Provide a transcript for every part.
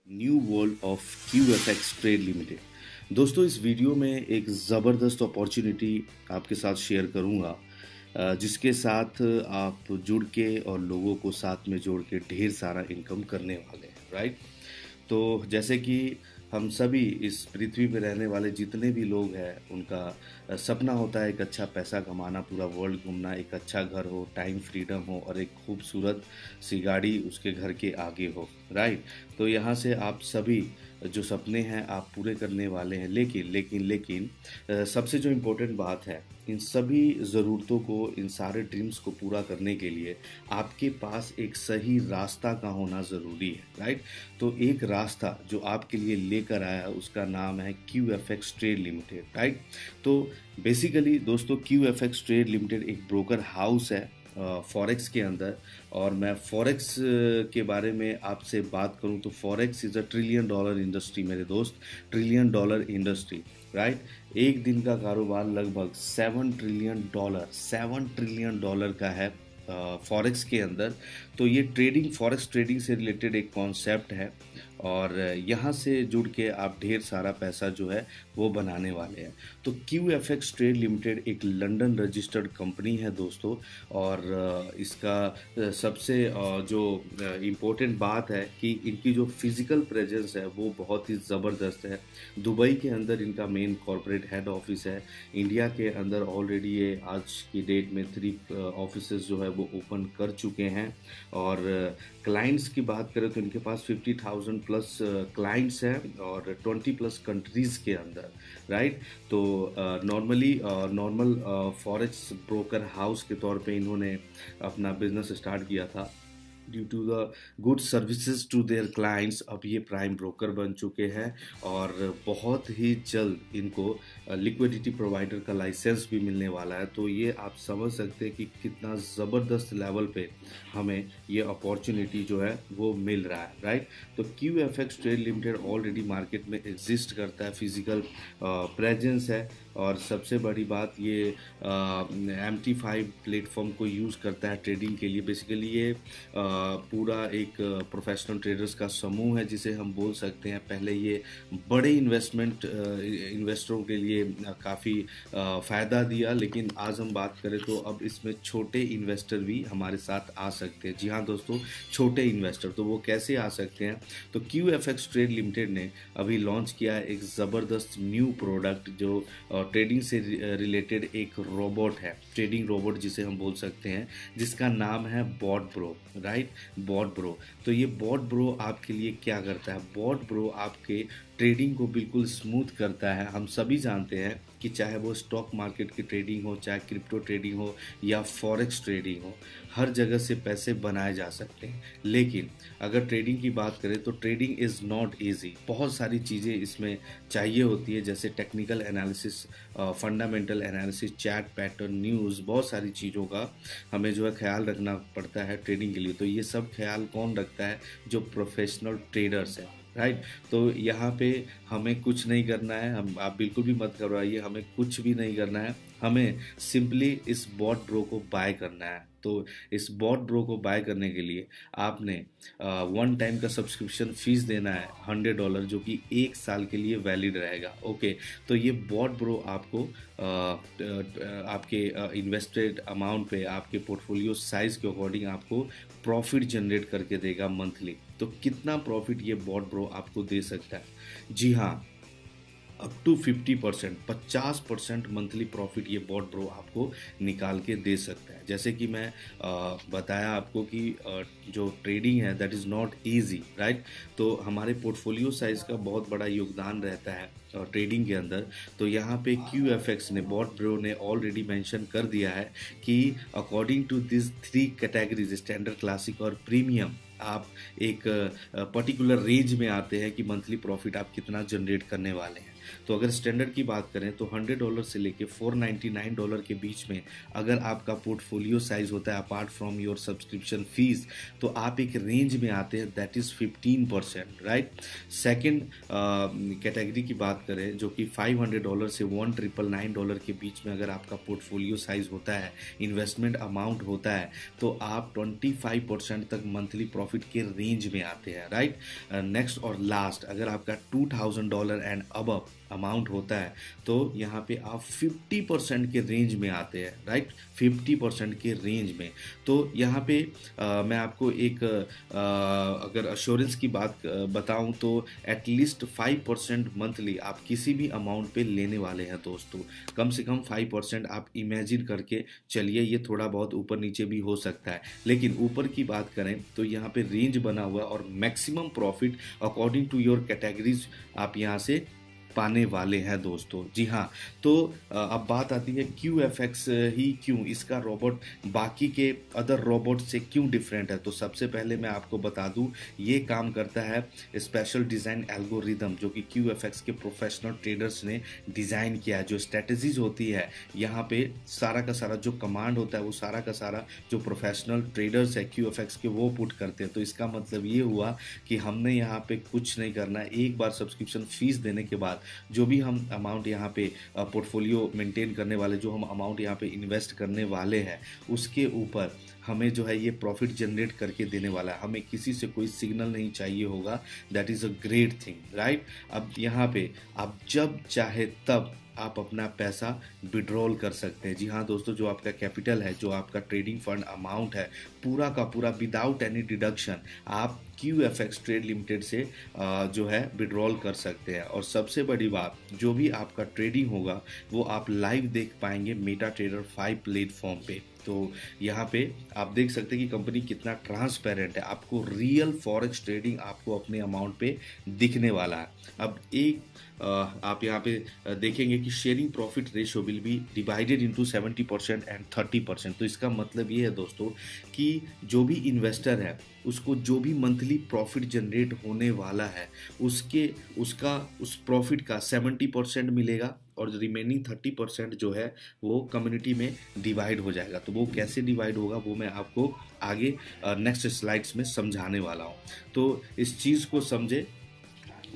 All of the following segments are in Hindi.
New world of QFX trade limited. दोस्तों, इस वीडियो में एक ज़बरदस्त अपॉर्चुनिटी आपके साथ शेयर करूंगा, जिसके साथ आप जुड़ के और लोगों को साथ में जोड़ के ढेर सारा इनकम करने वाले हैं। राइट। तो जैसे कि हम सभी इस पृथ्वी पे रहने वाले जितने भी लोग हैं, उनका सपना होता है एक अच्छा पैसा कमाना, पूरा वर्ल्ड घूमना, एक अच्छा घर हो, टाइम फ्रीडम हो और एक खूबसूरत सी गाड़ी उसके घर के आगे हो। राइट। तो यहाँ से आप सभी जो सपने हैं आप पूरे करने वाले हैं, लेकिन लेकिन लेकिन सबसे जो इम्पोर्टेंट बात है, इन सभी ज़रूरतों को, इन सारे ड्रीम्स को पूरा करने के लिए आपके पास एक सही रास्ता का होना ज़रूरी है। राइट। तो एक रास्ता जो आपके लिए लेकर आया उसका नाम है QFX ट्रेड लिमिटेड। राइट। तो बेसिकली दोस्तों, QFX ट्रेड लिमिटेड एक ब्रोकर हाउस है फॉरेक्स के अंदर। और मैं फॉरेक्स के बारे में आपसे बात करूं तो forex is a trillion dollar industry मेरे दोस्त, ट्रिलियन डॉलर इंडस्ट्री। राइट। एक दिन का कारोबार लगभग 7 ट्रिलियन डॉलर का है फॉरेक्स के अंदर। तो ये ट्रेडिंग, फॉरेक्स ट्रेडिंग से रिलेटेड एक कॉन्सेप्ट है और यहाँ से जुड़ के आप ढेर सारा पैसा जो है वो बनाने वाले हैं। तो QFX ट्रेड लिमिटेड एक लंदन रजिस्टर्ड कंपनी है दोस्तों। और इसका सबसे जो इम्पोर्टेंट बात है कि इनकी जो फिज़िकल प्रेजेंस है वो बहुत ही ज़बरदस्त है। दुबई के अंदर इनका मेन कॉरपोरेट हेड ऑफिस है। इंडिया के अंदर ऑलरेडी ये आज की डेट में 3 ऑफिसेज जो है वो ओपन कर चुके हैं। और क्लाइंट्स की बात करें तो इनके पास 50,000 प्लस क्लाइंट्स हैं और 20 प्लस कंट्रीज़ के अंदर। राइट। तो नॉर्मल फॉरेक्स ब्रोकर हाउस के तौर पे इन्होंने अपना बिजनेस स्टार्ट किया था। Due to the good services to their clients अब ये प्राइम ब्रोकर बन चुके हैं और बहुत ही जल्द इनको लिक्विडिटी प्रोवाइडर का लाइसेंस भी मिलने वाला है। तो ये आप समझ सकते हैं कि कितना ज़बरदस्त लेवल पे हमें ये अपॉर्चुनिटी जो है वो मिल रहा है। राइट। तो QFX trade limited already market में एग्जिस्ट करता है, फिजिकल प्रेजेंस है। और सबसे बड़ी बात, ये MT5 प्लेटफॉर्म को यूज़ करता है ट्रेडिंग के लिए। बेसिकली ये पूरा एक प्रोफेशनल ट्रेडर्स का समूह है जिसे हम बोल सकते हैं। पहले ये बड़े इन्वेस्टरों के लिए काफ़ी फ़ायदा दिया, लेकिन आज हम बात करें तो अब इसमें छोटे इन्वेस्टर भी हमारे साथ आ सकते हैं। जी हाँ दोस्तों, छोटे इन्वेस्टर। तो वो कैसे आ सकते हैं? तो QFX ट्रेड लिमिटेड ने अभी लॉन्च किया है एक ज़बरदस्त न्यू प्रोडक्ट जो ट्रेडिंग से रिलेटेड एक रोबोट है, ट्रेडिंग रोबोट जिसे हम बोल सकते हैं, जिसका नाम है bot bro. Right. Bot bro. तो ये बॉट ब्रो आपके लिए क्या करता है? बॉट ब्रो आपके ट्रेडिंग को बिल्कुल स्मूथ करता है। हम सभी जानते हैं कि चाहे वो स्टॉक मार्केट की ट्रेडिंग हो, चाहे क्रिप्टो ट्रेडिंग हो या फॉरेक्स ट्रेडिंग हो, हर जगह से पैसे बनाए जा सकते हैं। लेकिन अगर ट्रेडिंग की बात करें तो ट्रेडिंग इज़ नॉट ईजी। बहुत सारी चीज़ें इसमें चाहिए होती है, जैसे technical analysis, fundamental analysis, chat pattern, news, बहुत सारी चीज़ों का हमें जो है ख्याल रखना पड़ता है ट्रेडिंग के लिए। तो ये सब ख्याल कौन रखता है? जो प्रोफेशनल ट्रेडर्स हैं। राइट। तो यहाँ पे हमें कुछ नहीं करना है, हम आप बिल्कुल भी मत घबराइए, हमें कुछ भी नहीं करना है। हमें सिंपली इस बॉट ब्रो को बाय करना है। तो इस बॉट ब्रो को बाय करने के लिए आपने 1 टाइम का सब्सक्रिप्शन फीस देना है $100, जो कि 1 साल के लिए वैलिड रहेगा। ओके। तो ये बॉट ब्रो आपको आपके इन्वेस्टेड अमाउंट पे, आपके पोर्टफोलियो साइज के अकॉर्डिंग आपको प्रॉफिट जनरेट करके देगा मंथली। तो कितना प्रॉफिट ये बॉट ब्रो आपको दे सकता है? जी हाँ, अप टू 50% मंथली प्रॉफिट ये बॉट ब्रो आपको निकाल के दे सकता है। जैसे कि मैं बताया आपको कि जो ट्रेडिंग है that is not easy. Right. तो हमारे पोर्टफोलियो साइज का बहुत बड़ा योगदान रहता है ट्रेडिंग के अंदर। तो यहाँ पे QFX ने, बॉट ब्रो ने ऑलरेडी मेंशन कर दिया है कि according to this 3 categories, standard, classic और प्रीमियम, आप एक पर्टिकुलर रेंज में आते हैं कि मंथली प्रॉफिट आप कितना जनरेट करने वाले हैं। तो अगर स्टैंडर्ड की बात करें तो $100 से लेके $499 के बीच में अगर आपका पोर्टफोलियो साइज होता है apart from your subscription fees, तो आप एक रेंज में आते हैं, that is 15%, right. Second category की बात करें जो कि $500 से $1,999 के बीच में अगर आपका पोर्टफोलियो साइज होता है, इन्वेस्टमेंट अमाउंट होता है, तो आप 25% तक मंथली प्रॉफिट के रेंज में आते हैं, राइट। नेक्स्ट और लास्ट, अगर आपका $2,000 एंड अबव अमाउंट होता है तो यहाँ पे आप 50% के रेंज में आते हैं, राइट, 50% के रेंज में। तो यहाँ पे मैं आपको एक अगर अश्योरेंस की बात बताऊं तो एटलीस्ट 5% मंथली आप किसी भी अमाउंट पे लेने वाले हैं दोस्तों। कम से कम 5% आप इमेजिन करके चलिए, ये थोड़ा बहुत ऊपर नीचे भी हो सकता है, लेकिन ऊपर की बात करें तो यहाँ पे रेंज बना हुआ है और maximum profit according to your categories आप यहाँ से पाने वाले हैं दोस्तों। जी हाँ, तो अब बात आती है QFX ही क्यों, इसका रोबोट बाकी के अदर रोबोट से क्यों डिफरेंट है। तो सबसे पहले मैं आपको बता दूं, ये काम करता है स्पेशल डिज़ाइन एल्गोरिदम जो कि QFX के प्रोफेशनल ट्रेडर्स ने डिज़ाइन किया है। जो स्ट्रेटजीज होती है यहाँ पे सारा का सारा जो कमांड होता है वो सारा का सारा जो प्रोफेशनल ट्रेडर्स है QFX के वो पुट करते हैं। तो इसका मतलब ये हुआ कि हमने यहाँ पे कुछ नहीं करना है, एक बार सब्सक्रिप्शन फीस देने के बाद जो भी हम अमाउंट यहाँ पे पोर्टफोलियो मेंटेन करने वाले, जो हम अमाउंट यहाँ पे इन्वेस्ट करने वाले हैं, उसके ऊपर हमें जो है ये प्रॉफिट जनरेट करके देने वाला है। हमें किसी से कोई सिग्नल नहीं चाहिए होगा, that is a great thing, right. अब यहाँ पे आप जब चाहे तब आप अपना पैसा विड्रॉल कर सकते हैं। जी हाँ दोस्तों, जो आपका कैपिटल है, जो आपका ट्रेडिंग फंड अमाउंट है, पूरा का पूरा विदाउट एनी डिडक्शन आप QFX ट्रेड लिमिटेड से जो है विड्रॉल कर सकते हैं। और सबसे बड़ी बात, जो भी आपका ट्रेडिंग होगा वो आप लाइव देख पाएंगे मेटा ट्रेडर 5 प्लेटफॉर्म पे। तो यहाँ पे आप देख सकते हैं कि कंपनी कितना ट्रांसपेरेंट है, आपको रियल फॉरेक्स ट्रेडिंग आपको अपने अमाउंट पे दिखने वाला है। अब एक आप यहाँ पे देखेंगे कि sharing profit ratio will be divided into 70% and 30%। तो इसका मतलब ये है दोस्तों कि जो भी इन्वेस्टर है उसको जो भी मंथली प्रॉफिट जनरेट होने वाला है उस प्रॉफिट का 70% मिलेगा और रिमेनिंग 30% जो है वो कम्युनिटी में डिवाइड हो जाएगा। तो वो कैसे डिवाइड होगा वो मैं आपको आगे नेक्स्ट स्लाइड्स में समझाने वाला हूँ। तो इस चीज़ को समझे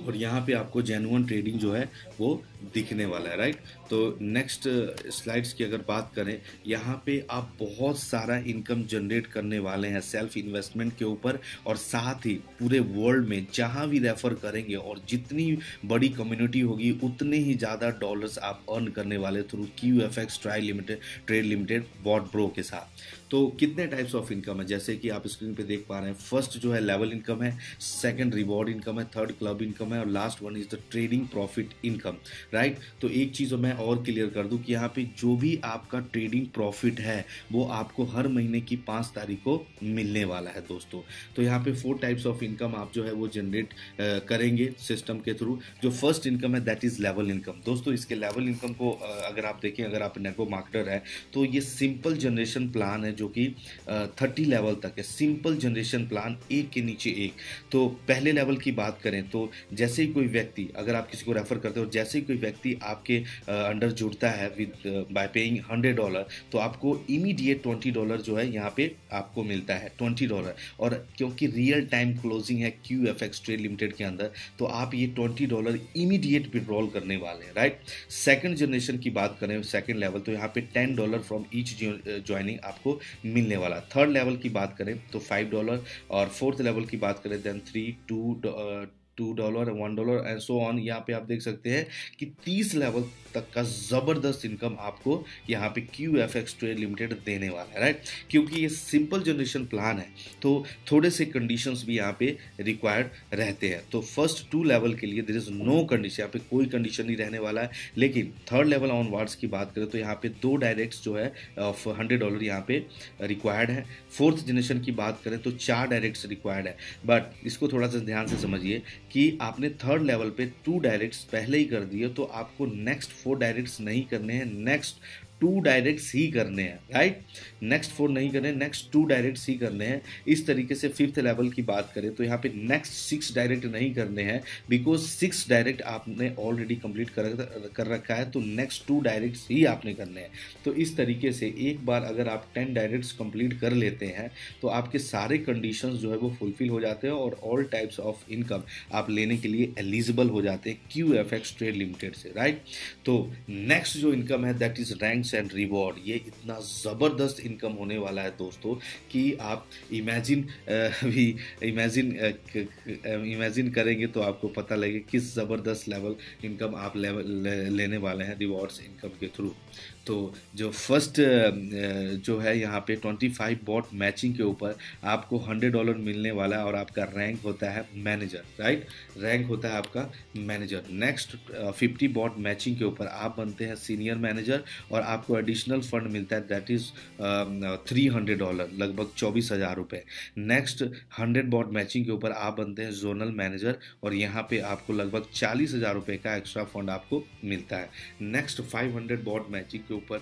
और यहाँ पे आपको जेन्युइन ट्रेडिंग जो है वो दिखने वाला है, राइट। तो नेक्स्ट स्लाइड्स की अगर बात करें, यहाँ पे आप बहुत सारा इनकम जनरेट करने वाले हैं सेल्फ इन्वेस्टमेंट के ऊपर, और साथ ही पूरे वर्ल्ड में जहाँ भी रेफर करेंगे और जितनी बड़ी कम्युनिटी होगी उतने ही ज़्यादा डॉलर्स आप अर्न करने वाले through QFX trade limited bot bro के साथ। तो कितने टाइप्स ऑफ इनकम है, जैसे कि आप स्क्रीन पे देख पा रहे हैं, फर्स्ट जो है लेवल इनकम है, सेकंड रिवॉर्ड इनकम है, थर्ड क्लब इनकम है और last one is the trading profit income, right. तो एक चीज़ मैं और क्लियर कर दूं कि यहाँ पे जो भी आपका ट्रेडिंग प्रॉफिट है वो आपको हर महीने की 5 तारीख को मिलने वाला है दोस्तों। तो यहाँ पे 4 टाइप्स ऑफ इनकम आप जो है वो जनरेट करेंगे सिस्टम के थ्रू। जो फर्स्ट इनकम है दैट इज़ लेवल इनकम। दोस्तों इसके लेवल इनकम को अगर आप देखें, अगर आप नेटो मार्केटर है तो ये सिंपल जनरेशन प्लान है जो कि 30 लेवल तक है। सिंपल जनरेशन प्लान, एक के नीचे एक। तो पहले लेवल की बात करें तो जैसे ही कोई व्यक्ति, अगर आप किसी को रेफर करते हो, जैसे ही कोई व्यक्ति आपके अंडर जुड़ता है विद बाय पेइंग $100, तो आपको इमीडिएट $20 जो है यहाँ पे आपको मिलता है, $20। और क्योंकि रियल टाइम क्लोजिंग है QFX ट्रेड लिमिटेड के अंदर, तो आप ये $20 इमीडिएट विड्रॉल करने वाले हैं, राइट। सेकंड जनरेशन की बात करें, सेकंड लेवल, तो यहाँ पे $10 फ्रॉम ईच ज्वाइनिंग आपको मिलने वाला। थर्ड लेवल की बात करें तो $5, और फोर्थ लेवल की बात करें देन $2 $1 एंड सो ऑन। यहाँ पे आप देख सकते हैं कि 30 लेवल तक का ज़बरदस्त इनकम आपको यहाँ पे QFX ट्रेड लिमिटेड देने वाला है, राइट। क्योंकि ये सिंपल जनरेशन प्लान है तो थोड़े से कंडीशंस भी यहाँ पे रिक्वायर्ड रहते हैं। तो फर्स्ट 2 लेवल के लिए देयर इज नो कंडीशन, यहाँ पे कोई कंडीशन नहीं रहने वाला है। लेकिन थर्ड लेवल ऑनवर्ड्स की बात करें तो यहाँ पे 2 डायरेक्ट्स जो है ऑफ $100 यहाँ पे रिक्वायर्ड है। फोर्थ जनरेशन की बात करें तो 4 डायरेक्ट्स रिक्वायर्ड है। बट इसको थोड़ा सा ध्यान से समझिए कि आपने थर्ड लेवल पे 2 डायरेक्ट्स पहले ही कर दिए, तो आपको नेक्स्ट 4 डायरेक्ट्स नहीं करने हैं, नेक्स्ट 2 डायरेक्ट्स ही करने हैं, राइट। नेक्स्ट 4 नहीं करने, नेक्स्ट 2 डायरेक्ट्स ही करने हैं। इस तरीके से 5th लेवल की बात करें तो यहाँ पे नेक्स्ट 6 डायरेक्ट नहीं करने हैं, बिकॉज 6 डायरेक्ट आपने ऑलरेडी कंप्लीट कर रखा है, तो नेक्स्ट 2 डायरेक्ट्स ही आपने करने हैं। तो इस तरीके से एक बार अगर आप 10 डायरेक्ट्स कंप्लीट कर लेते हैं तो आपके सारे कंडीशंस जो है वो फुलफिल हो जाते हैं और ऑल टाइप्स ऑफ इनकम आप लेने के लिए एलिजिबल हो जाते हैं QFX ट्रेड लिमिटेड से, राइट। तो नेक्स्ट जो इनकम है that is ranks and reward. ये इतना ज़बरदस्त इनकम होने वाला है दोस्तों कि आप इमेजिन करेंगे तो आपको पता लगे किस ज़बरदस्त लेवल इनकम आप लेने वाले हैं रिवॉर्ड्स इनकम के थ्रू। तो जो फर्स्ट जो है यहाँ पे 25 बॉट मैचिंग के ऊपर आपको $100 मिलने वाला है और आपका रैंक होता है मैनेजर, राइट। रैंक होता है आपका मैनेजर। नेक्स्ट 50 बॉट मैचिंग के ऊपर आप बनते हैं सीनियर मैनेजर और आपको एडिशनल फंड मिलता है दैट इज़ $300, लगभग 24,000 रुपये। नेक्स्ट 100 बॉट मैचिंग के ऊपर आप बनते हैं जोनल मैनेजर और यहाँ पे आपको लगभग 40,000 रुपये का एक्स्ट्रा फंड आपको मिलता है। नेक्स्ट 500 बॉट मैचिंग के ऊपर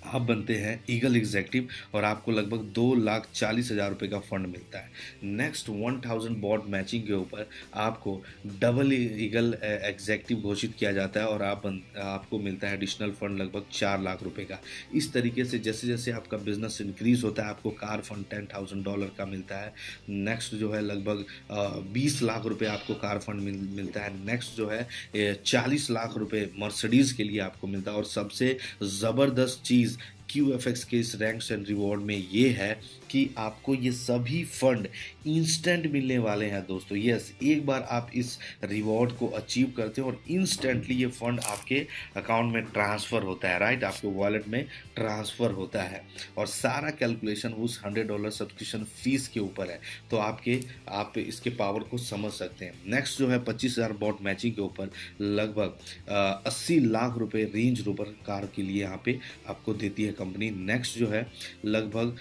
आप बनते हैं ईगल एग्जेक्टिव और आपको लगभग 2,40,000 रुपये का फंड मिलता है। नेक्स्ट 1000 बॉट मैचिंग के ऊपर आपको डबल ईगल एग्जेक्टिव घोषित किया जाता है और आपको मिलता है एडिशनल फंड लगभग 4 लाख रुपए का। इस तरीके से जैसे जैसे आपका बिजनेस इंक्रीज होता है आपको कार फंड $10,000 का मिलता है। नेक्स्ट जो है लगभग 20 लाख रुपए आपको कार फंड मिलता है। नेक्स्ट जो है 40 लाख रुपए मर्सिडीज़ के लिए आपको मिलता है। और सबसे ज़बरदस्त चीज़ QFX के इस रैंक्स एंड रिवॉर्ड में ये है कि आपको ये सभी फंड इंस्टेंट मिलने वाले हैं दोस्तों। यस, एक बार आप इस रिवॉर्ड को अचीव करते हो और इंस्टेंटली ये फंड आपके अकाउंट में ट्रांसफ़र होता है, राइट। आपके वॉलेट में ट्रांसफ़र होता है और सारा कैलकुलेशन उस $100 सब्सक्रिप्शन फीस के ऊपर है। तो आप इसके पावर को समझ सकते हैं। नेक्स्ट जो है 25,000 बॉट मैचिंग के ऊपर लगभग 80 लाख रुपए रेंज रोवर कार के लिए यहाँ पे आपको देती है कंपनी। नेक्स्ट जो है लगभग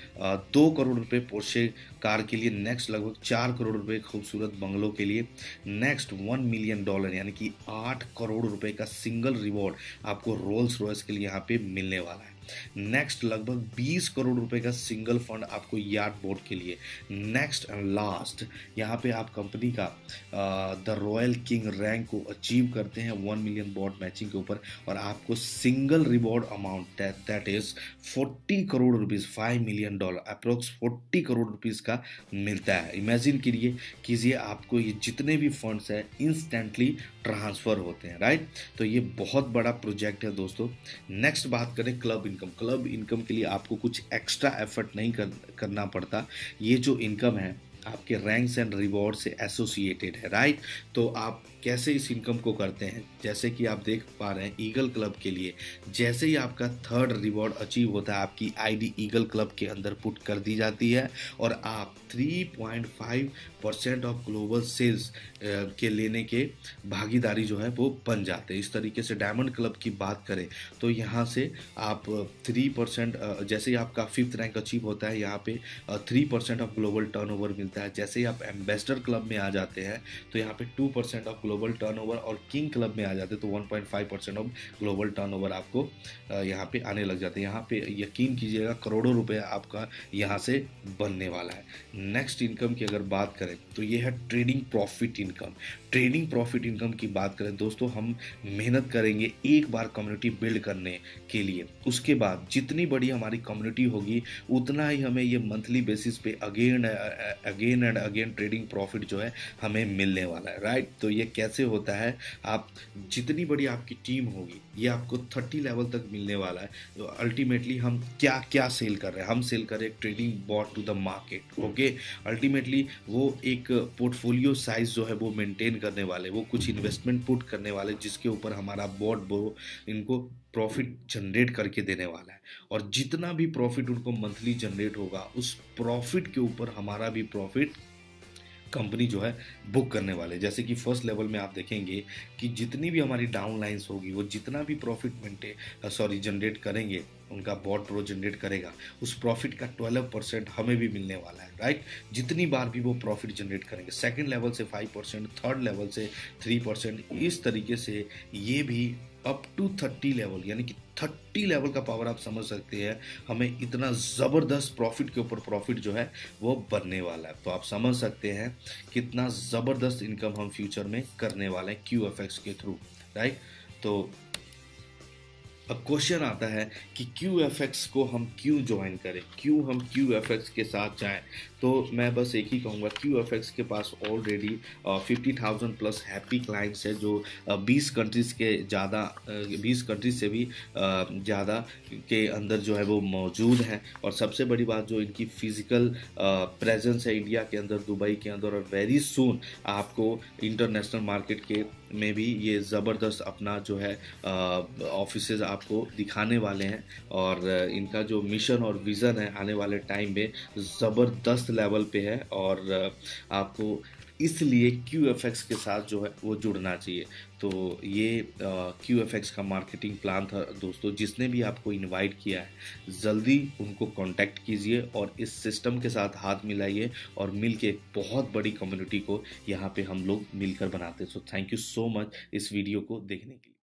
2 करोड़ रुपए पोर्शे कार के लिए। नेक्स्ट लगभग 4 करोड़ रुपए खूबसूरत बंगलों के लिए। नेक्स्ट $1 मिलियन यानी कि 8 करोड़ रुपए का सिंगल रिवॉर्ड आपको रोल्स रॉयस के लिए यहाँ पे मिलने वाला है। नेक्स्ट लगभग 20 करोड़ रुपए का सिंगल फंड आपको यार्ड बोट के लिए। नेक्स्ट एंड लास्ट यहाँ पे आप कंपनी का द रॉयल किंग रैंक को अचीव करते हैं 1 मिलियन बॉट मैचिंग के ऊपर और आपको single reward amount that is 40 crore rupees, $5 million approx 40 crore rupees का मिलता है। इमेजिन कीजिए आपको ये जितने भी फंड्स हैं इंस्टेंटली ट्रांसफ़र होते हैं, राइट। तो ये बहुत बड़ा प्रोजेक्ट है दोस्तों। नेक्स्ट बात करें क्लब इनकम के लिए आपको कुछ एक्स्ट्रा एफर्ट नहीं करना पड़ता। ये जो इनकम है आपके रैंक्स एंड रिवॉर्ड से एसोसिएटेड है, राइट। तो आप कैसे इस इनकम को करते हैं, जैसे कि आप देख पा रहे हैं ईगल क्लब के लिए जैसे ही आपका 3rd रिवॉर्ड अचीव होता है आपकी आईडी ईगल क्लब के अंदर पुट कर दी जाती है और आप 3.5% ऑफ ग्लोबल सेल्स के लेने के भागीदारी जो है वो बन जाते हैं। इस तरीके से डायमंड क्लब की बात करें तो यहाँ से आप 3% जैसे ही आपका 5th रैंक अचीव होता है यहाँ पे 3% ऑफ ग्लोबल टर्नओवर मिलता है। जैसे ही आप एम्बेसडर क्लब में आ जाते हैं तो यहाँ पे 2% ऑफ ग्लोबल टर्नओवर और किंग क्लब में आ जाते हैं तो 1.5% ऑफ ग्लोबल टर्नओवर आपको यहाँ पे आने लग जाते हैं। यहाँ पे यकीन कीजिएगा करोड़ों रुपए आपका यहाँ से बनने वाला है। नेक्स्ट इनकम की अगर बात करें तो ये है ट्रेडिंग प्रॉफिट इनकम की बात करें दोस्तों, हम मेहनत करेंगे एक बार कम्युनिटी बिल्ड करने के लिए, उसके बाद जितनी बड़ी हमारी कम्युनिटी होगी उतना ही हमें ये मंथली बेसिस पे again and again trading profit जो है हमें मिलने वाला है, राइट। तो ये कैसे होता है, आप जितनी बड़ी आपकी टीम होगी ये आपको 30 लेवल तक मिलने वाला है। तो अल्टीमेटली हम क्या सेल कर रहे हैं, हम सेल कर रहे हैं trading bot to the market, okay. Ultimately वो एक पोर्टफोलियो साइज जो है वो मेंटेन करने वाले, वो कुछ इन्वेस्टमेंट पुट करने वाले जिसके ऊपर हमारा बॉट वो इनको प्रॉफिट जनरेट करके देने वाला है और जितना भी प्रॉफिट उनको मंथली जनरेट होगा उस प्रॉफिट के ऊपर हमारा भी प्रॉफिट कंपनी जो है बुक करने वाले। जैसे कि फर्स्ट लेवल में आप देखेंगे कि जितनी भी हमारी डाउन लाइन्स होगी वो जितना भी प्रॉफिट जनरेट करेंगे, उनका बॉट प्रो जनरेट करेगा, उस प्रॉफिट का 12% हमें भी मिलने वाला है, राइट। जितनी बार भी वो प्रॉफिट जनरेट करेंगे, सेकंड लेवल से 5%, थर्ड लेवल से 3%, इस तरीके से ये भी अप टू 30 लेवल, यानी कि 30 लेवल का पावर आप समझ सकते हैं। हमें इतना ज़बरदस्त प्रॉफिट के ऊपर प्रॉफिट जो है वो बनने वाला है। तो आप समझ सकते हैं कितना ज़बरदस्त इनकम हम फ्यूचर में करने वाले हैं QFX के थ्रू, राइट। तो अब क्वेश्चन आता है कि QFX को हम क्यों ज्वाइन करें, क्यों हम QFX के साथ जाएं। तो मैं बस एक ही कहूँगा, QFX के पास ऑलरेडी 50,000 प्लस हैप्पी क्लाइंट्स है, जो 20 कंट्रीज़ के ज़्यादा 20 कंट्रीज से भी ज़्यादा के अंदर जो है वो मौजूद है। और सबसे बड़ी बात, जो इनकी फिज़िकल प्रेजेंस है इंडिया के अंदर, दुबई के अंदर, और वेरी सून आपको इंटरनेशनल मार्केट के में भी ये ज़बरदस्त अपना जो है ऑफिसेज आपको दिखाने वाले हैं। और इनका जो मिशन और विज़न है आने वाले टाइम में ज़बरदस्त लेवल पे है। और आपको इसलिए QFX के साथ जो है वो जुड़ना चाहिए। तो ये QFX का मार्केटिंग प्लान था दोस्तों। जिसने भी आपको इनवाइट किया है, जल्दी उनको कांटेक्ट कीजिए और इस सिस्टम के साथ हाथ मिलाइए, और मिल के एक बहुत बड़ी कम्युनिटी को यहाँ पे हम लोग मिलकर बनाते हैं। So thank you so much इस वीडियो को देखने के लिए।